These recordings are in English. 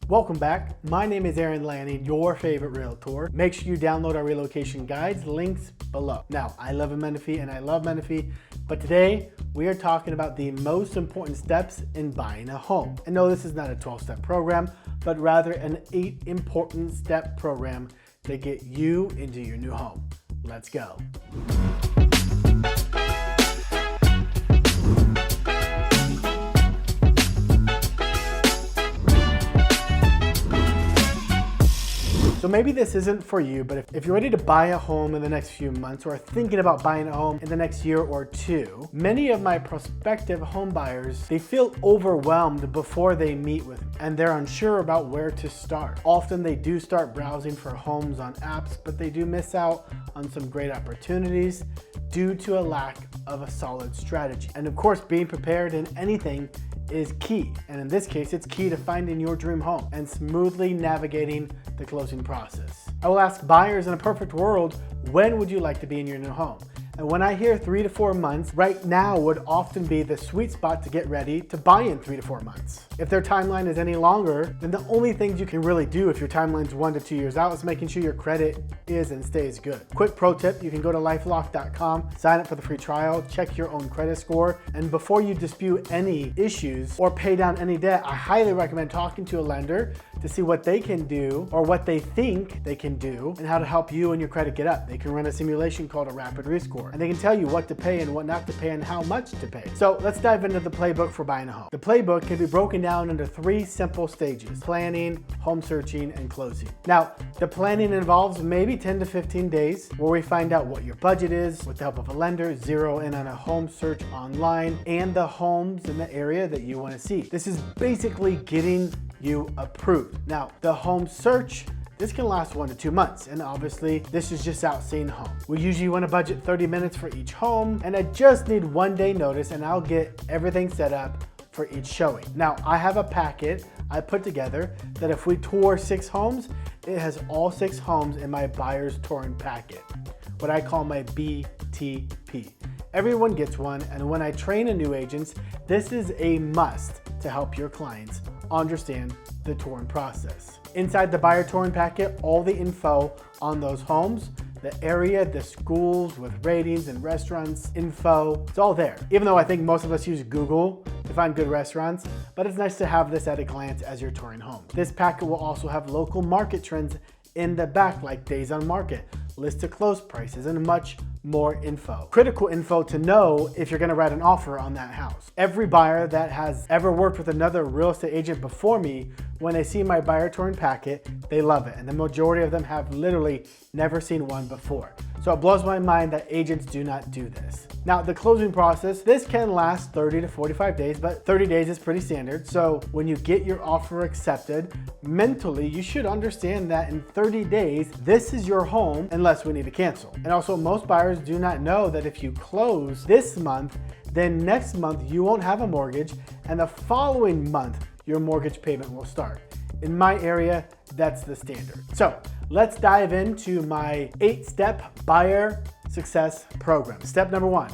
Welcome back. My name is Aaron Lanning, your favorite realtor. Make sure you download our relocation guides, links below. Now, I live in Menifee and I love Menifee, but today we are talking about the most important steps in buying a home. And no, this is not a 12-step program, but rather an 8 important step program to get you into your new home. Let's go. So maybe this isn't for you, but if you're ready to buy a home in the next few months or thinking about buying a home in the next year or two, many of my prospective home buyers, they feel overwhelmed before they meet with me and they're unsure about where to start. Often they do start browsing for homes on apps, but they do miss out on some great opportunities due to a lack of a solid strategy. And of course, being prepared in anything is key. And in this case, it's key to finding your dream home and smoothly navigating the closing process. I will ask buyers in a perfect world, when would you like to be in your new home? And when I hear 3 to 4 months, right now would often be the sweet spot to get ready to buy in 3 to 4 months. If their timeline is any longer, then the only things you can really do if your timeline's 1 to 2 years out is making sure your credit is and stays good. Quick pro tip, you can go to lifelock.com, sign up for the free trial, check your own credit score, and before you dispute any issues or pay down any debt, I highly recommend talking to a lender to see what they can do or what they think they can do and how to help you and your credit get up. They can run a simulation called a rapid rescore, and they can tell you what to pay and what not to pay and how much to pay. So let's dive into the playbook for buying a home. The playbook can be broken down into 3 simple stages: planning, home searching, and closing. Now, the planning involves maybe 10 to 15 days where we find out what your budget is with the help of a lender, zero in on a home search online, and the homes in the area that you want to see. This is basically getting you approved. Now, the home search, this can last 1 to 2 months, and obviously this is just out seeing homes. We usually want to budget 30 minutes for each home, and I just need 1 day notice and I'll get everything set up for each showing. Now, I have a packet I put together that if we tour 6 homes, it has all 6 homes in my buyer's touring packet, what I call my BTP. Everyone gets one, and when I train a new agents, this is a must to help your clients understand the touring process. Inside the buyer touring packet, all the info on those homes, the area, the schools with ratings and restaurants info, it's all there. Even though I think most of us use Google to find good restaurants, but it's nice to have this at a glance as you're touring homes. This packet will also have local market trends in the back, like days on market, list to close prices, and much more info. Critical info to know if you're gonna write an offer on that house. Every buyer that has ever worked with another real estate agent before me, when they see my buyer touring packet, they love it. And the majority of them have literally never seen one before. So it blows my mind that agents do not do this. Now, the closing process, this can last 30 to 45 days, but 30 days is pretty standard. So when you get your offer accepted, mentally, you should understand that in 30 days, this is your home unless we need to cancel. And also, most buyers do not know that if you close this month, then next month you won't have a mortgage, and the following month, your mortgage payment will start. In my area, that's the standard. So let's dive into my 8-step buyer success program. Step number 1,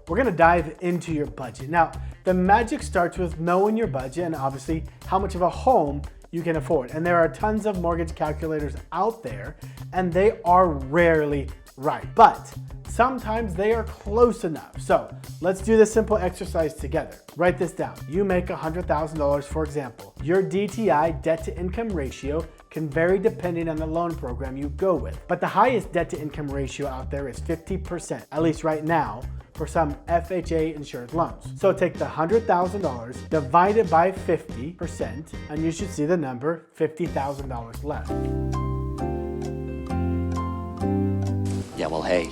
we're gonna dive into your budget. Now, the magic starts with knowing your budget and obviously how much of a home you can afford. And there are tons of mortgage calculators out there, and they are rarely right, but sometimes they are close enough. So let's do this simple exercise together. Write this down. You make $100,000, for example. Your DTI, debt to income ratio, can vary depending on the loan program you go with. But the highest debt to income ratio out there is 50%, at least right now, for some FHA insured loans. So take the $100,000, divide it by 50%, and you should see the number $50,000 left. Yeah, well, hey,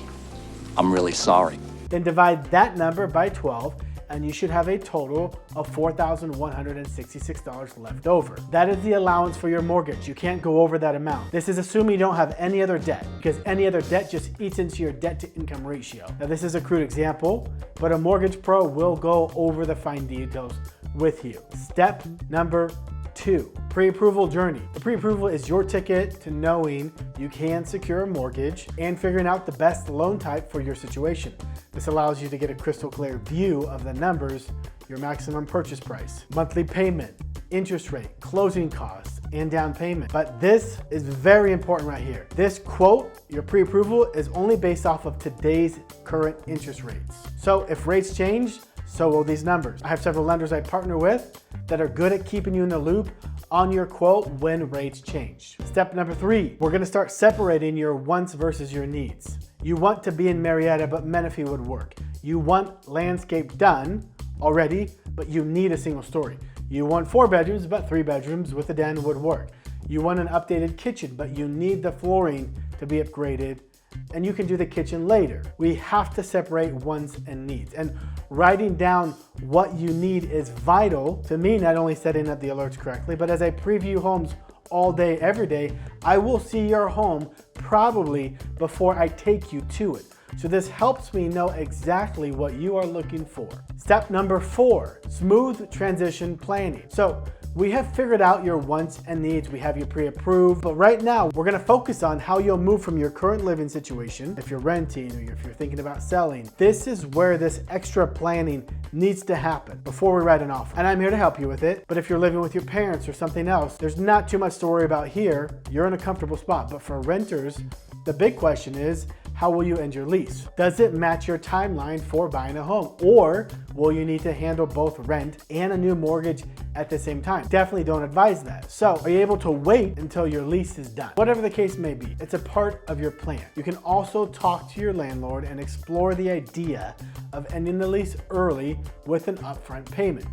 I'm really sorry. Then divide that number by 12, and you should have a total of $4,166 left over. That is the allowance for your mortgage. You can't go over that amount. This is assuming you don't have any other debt, because any other debt just eats into your debt to income ratio. Now, this is a crude example, but a mortgage pro will go over the fine details with you. Step number 2, pre-approval journey. The pre-approval is your ticket to knowing you can secure a mortgage and figuring out the best loan type for your situation. This allows you to get a crystal clear view of the numbers, your maximum purchase price, monthly payment, interest rate, closing costs, and down payment. But this is very important right here. This quote, your pre-approval, is only based off of today's current interest rates. So if rates change, so will these numbers. I have several lenders I partner with that are good at keeping you in the loop on your quote when rates change. Step number 3, we're gonna start separating your wants versus your needs. You want to be in Marietta, but Menifee would work. You want landscape done already, but you need a single story. You want 4 bedrooms, but 3 bedrooms with a den would work. You want an updated kitchen, but you need the flooring to be upgraded, and you can do the kitchen later. We have to separate wants and needs. And writing down what you need is vital to me, not only setting up the alerts correctly, but as I preview homes all day, every day, I will see your home probably before I take you to it. So this helps me know exactly what you are looking for. Step number 4, smooth transition planning. So we have figured out your wants and needs. We have you pre-approved, but right now we're gonna focus on how you'll move from your current living situation, if you're renting or if you're thinking about selling. This is where this extra planning needs to happen before we write an offer. And I'm here to help you with it, but if you're living with your parents or something else, there's not too much to worry about here. You're in a comfortable spot, but for renters, the big question is, how will you end your lease? Does it match your timeline for buying a home? Or will you need to handle both rent and a new mortgage at the same time? Definitely don't advise that. So are you able to wait until your lease is done? Whatever the case may be, it's a part of your plan. You can also talk to your landlord and explore the idea of ending the lease early with an upfront payment.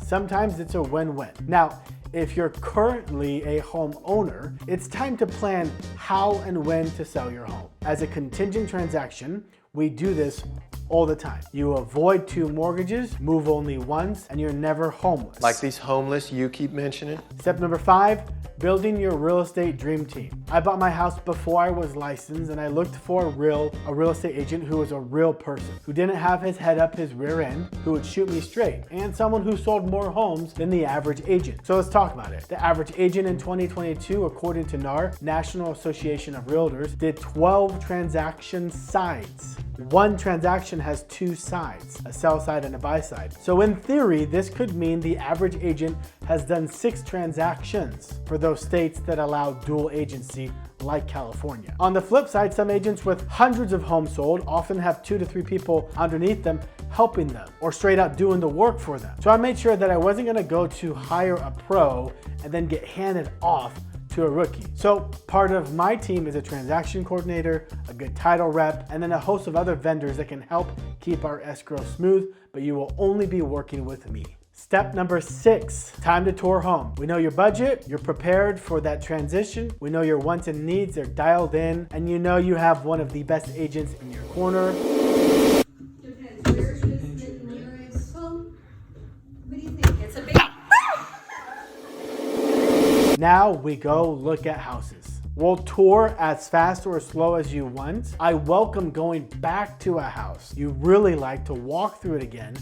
Sometimes it's a win-win. Now, if you're currently a homeowner, it's time to plan how and when to sell your home. As a contingent transaction, we do this all the time. You avoid 2 mortgages, move only once, and you're never homeless. Like these homeless you keep mentioning? Step number 5, building your real estate dream team. I bought my house before I was licensed, and I looked for a real estate agent who was a real person, who didn't have his head up his rear end, who would shoot me straight, and someone who sold more homes than the average agent. So let's talk about it. The average agent in 2022, according to NAR, National Association of Realtors, did 12 transaction sides. One transaction has 2 sides, a sell side and a buy side. So in theory, this could mean the average agent has done 6 transactions for those states that allow dual agency, like California. On the flip side, some agents with hundreds of homes sold often have 2 to 3 people underneath them helping them or straight out doing the work for them. So I made sure that I wasn't gonna go to hire a pro and then get handed off to a rookie. So part of my team is a transaction coordinator, a good title rep, and then a host of other vendors that can help keep our escrow smooth, but you will only be working with me. Step number 6, time to tour home. We know your budget, you're prepared for that transition, we know your wants and needs are dialed in, and you know you have one of the best agents in your corner. Depends. Where is the nearest home? What do you think? It's a big. Now we go look at houses. We'll tour as fast or as slow as you want. I welcome going back to a house you really like to walk through it again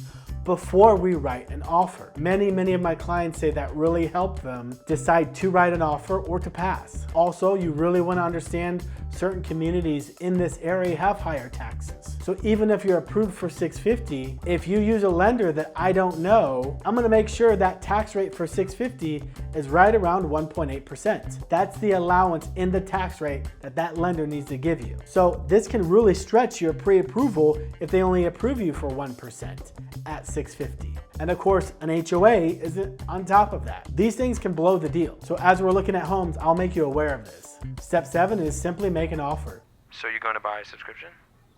before we write an offer. Many of my clients say that really helped them decide to write an offer or to pass. Also, you really want to understand certain communities in this area have higher taxes. So even if you're approved for $650, if you use a lender that I don't know, I'm gonna make sure that tax rate for $650 is right around 1.8%. That's the allowance in the tax rate that lender needs to give you. So this can really stretch your pre-approval if they only approve you for 1% at $650. And of course, an HOA is on top of that. These things can blow the deal. So as we're looking at homes, I'll make you aware of this. Step 7 is simply make an offer. So you're going to buy a subscription?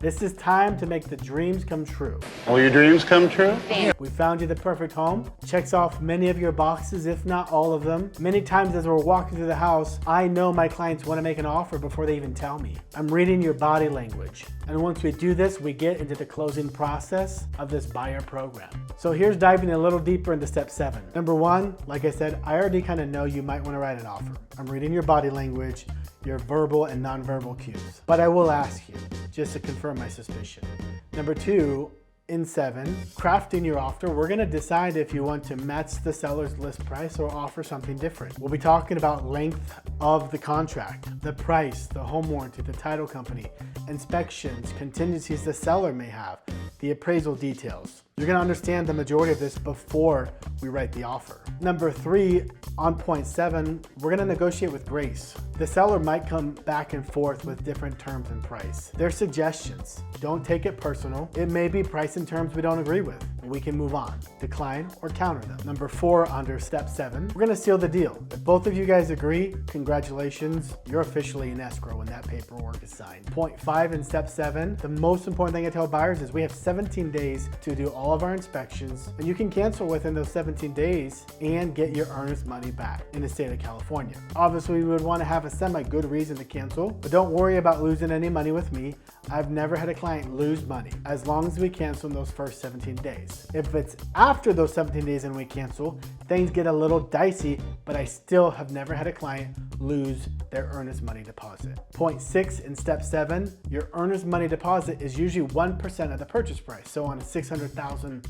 This is time to make the dreams come true. Will your dreams come true? We found you the perfect home. Checks off many of your boxes, if not all of them. Many times as we're walking through the house, I know my clients want to make an offer before they even tell me. I'm reading your body language. And once we do this, we get into the closing process of this buyer program. So here's diving a little deeper into step 7. Number 1, like I said, I already kind of know you might want to write an offer. I'm reading your body language, your verbal and nonverbal cues. But I will ask you, just to confirm my suspicion. Number 2, in 7, crafting your offer, we're gonna decide if you want to match the seller's list price or offer something different. We'll be talking about length of the contract, the price, the home warranty, the title company, inspections, contingencies the seller may have, the appraisal details. You're gonna understand the majority of this before we write the offer. Number 3, on point 7, we're gonna negotiate with grace. The seller might come back and forth with different terms and price. They're suggestions. Don't take it personal. It may be price and terms we don't agree with. We can move on, decline, or counter them. Number 4, under step 7, we're gonna seal the deal. If both of you guys agree, congratulations, you're officially in escrow when that paperwork is signed. Point 5 in step 7, the most important thing I tell buyers is we have 17 days to do all of our inspections, and you can cancel within those 17 days and get your earnest money back in the state of California. Obviously, we would want to have a semi-good reason to cancel, but don't worry about losing any money with me. I've never had a client lose money as long as we cancel in those first 17 days. If it's after those 17 days and we cancel, things get a little dicey, but I still have never had a client lose their earnest money deposit. Point 6 in step 7, your earnest money deposit is usually 1% of the purchase price. So on a $600,000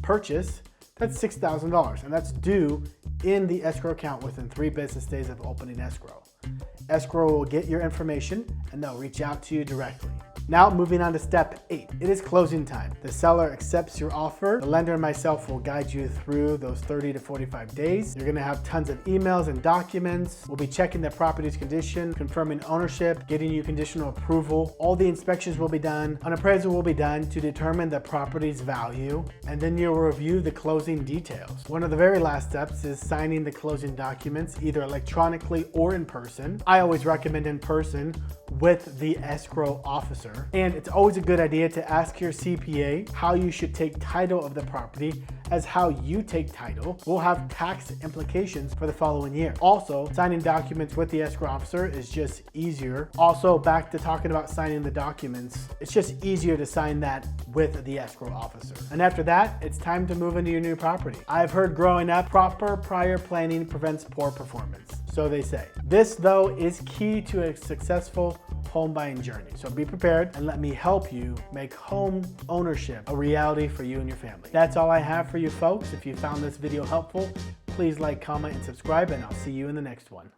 purchase, that's $6,000, and that's due in the escrow account within 3 business days of opening escrow. Escrow will get your information and they'll reach out to you directly. Now moving on to step 8, it is closing time. The seller accepts your offer. The lender and myself will guide you through those 30 to 45 days. You're gonna have tons of emails and documents. We'll be checking the property's condition, confirming ownership, getting you conditional approval. All the inspections will be done. An appraisal will be done to determine the property's value, and then you'll review the closing details. One of the very last steps is signing the closing documents, either electronically or in person. I always recommend in person with the escrow officer. And it's always a good idea to ask your CPA how you should take title of the property, as how you take title will have tax implications for the following year. Also, signing documents with the escrow officer is just easier. Also, back to talking about signing the documents, it's just easier to sign that with the escrow officer. And after that, it's time to move into your new property. I've heard growing up, proper prior planning prevents poor performance. So they say. This, though, is key to a successful home buying journey. So be prepared and let me help you make home ownership a reality for you and your family. That's all I have for you folks. If you found this video helpful, please like, comment, and subscribe, and I'll see you in the next one.